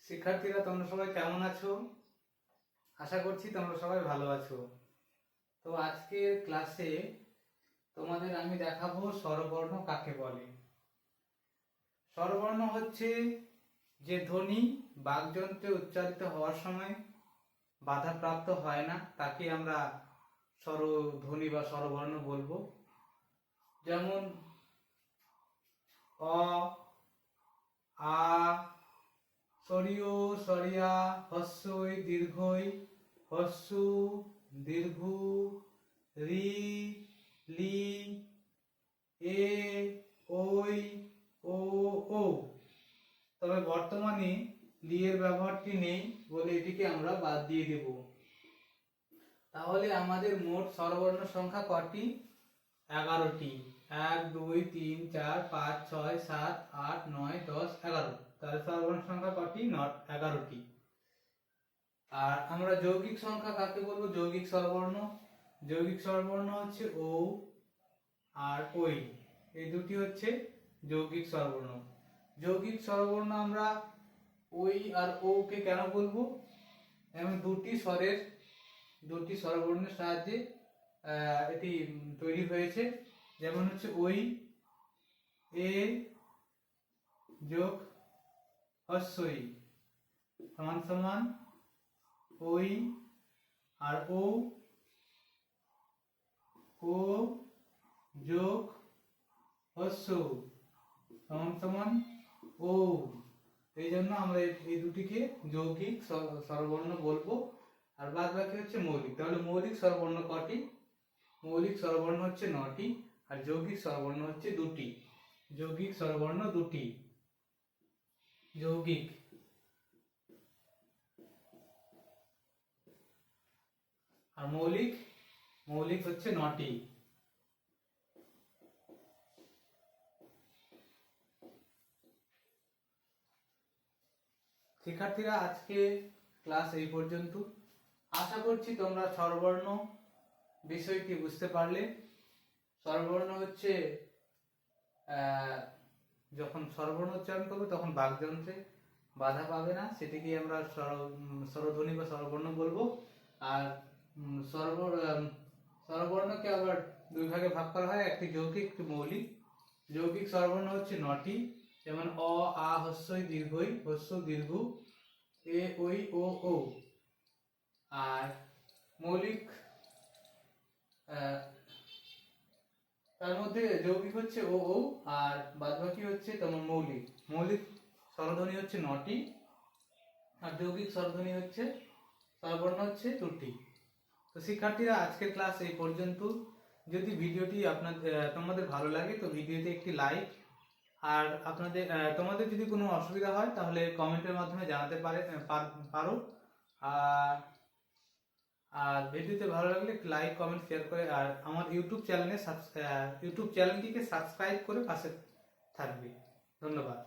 শিক্ষার্থীরা তোমরা সবাই কেমন আছো? আশা করছি তোমরা সবাই ভালো আছো। তো আজকের ক্লাসে তোমাদের আমি দেখাবো স্বরবর্ণ কাকে বলে। স্বরবর্ণ হচ্ছে যে ধ্বনি বাকযন্ত্রে উচ্চারিত হওয়ার সময় বাধাপ্রাপ্ত হয় না, তাকে আমরা স্বরধ্বনি বা স্বরবর্ণ বলবো। যেমন অ, আ, সরিয়, সরিয়া, হস্যই, দীর্ঘই, হস্যু, দীর্ঘু, রি, লি, এ, ওই, ও, ও। তবে বর্তমানে লি এর ব্যবহারটি নেই বলে এটিকে আমরা বাদ দিয়ে দেব। তাহলে আমাদের মোট স্বরবর্ণ সংখ্যা কটি? 11টি। 1 2 3 4 5 6 7 8 9 10 11। তাহলে স্বরবর্ণ সংখ্যা কটি? 11টি। আর আমরা যৌগিক সংখ্যা কাকে বলবো? যৌগিক স্বরবর্ণ। যৌগিক স্বরবর্ণ হচ্ছে ও আর ওই, এই দুটি হচ্ছে যৌগিক স্বরবর্ণ। যৌগিক স্বরবর্ণ আমরা ওই আর ও কে কেন বলবো? এবং দুটি স্বরবর্ণের সাহায্যে এটি তৈরি হয়েছে। যেমন হচ্ছে ওই, এ যোগ হস্যই সমান সমান ওই, আর ও যোগ হস্য সমান সমান ও। এই জন্য আমরা এই দুটিকে যৌগিক স্বরবর্ণ বলবো। আর বাদ বাকি হচ্ছে মৌলিক। তাহলে মৌলিক স্বরবর্ণ কটি? মৌলিক স্বরবর্ণ হচ্ছে 9টি, আর যৌগিক স্বরবর্ণ হচ্ছে 2টি। যৌগিক স্বরবর্ণ 2টি। যৌগিক আর মৌলিক হচ্ছে 9টি। শিক্ষার্থীরা, আজকে ক্লাস এই পর্যন্ত। আশা করছি তোমরা স্বরবর্ণ বিষয়টি বুঝতে পারলে। স্বরবর্ণ হচ্ছে যখন স্বরবর্ণ উচ্চারণ করবে তখন বাকযন্ত্রে বাধা পাবে না, সেটিকে আমরা স্বরধ্বনি বা স্বরবর্ণ বলবো। আর স্বরবর্ণকে আবার দুই ভাগে ভাগ করা হয়, একটি যৌগিক, একটি মৌলিক। যৌগিক স্বরবর্ণ হচ্ছে 9টি, যেমন অ, আ, হস্যই, দীর্ঘই, হস্য, দীর্ঘ, এ, ওই, ও, ও। আর মৌলিক তার মধ্যে যৌগিক হচ্ছে ও, আর বাদবাকি হচ্ছে তোমার মৌলিক। মৌলিক স্বরধ্বনি হচ্ছে 9টি, আর যৌগিক স্বরধ্বনি হচ্ছে স্বরবর্ণ হচ্ছে 2টি। তো শিক্ষার্থীরা, আজকের ক্লাস এই পর্যন্ত। যদি ভিডিওটি তোমাদের ভালো লাগে তো ভিডিওতে একটি লাইক, আর তোমাদের যদি কোনো অসুবিধা হয় তাহলে কমেন্টের মাধ্যমে জানাতে পারো। আর ভিডিওতে ভালো লাগলে লাইক, কমেন্ট, শেয়ার করে, আর আমার ইউটিউব চ্যানেলটিকে সাবস্ক্রাইব করে পাশে থাকবে। ধন্যবাদ।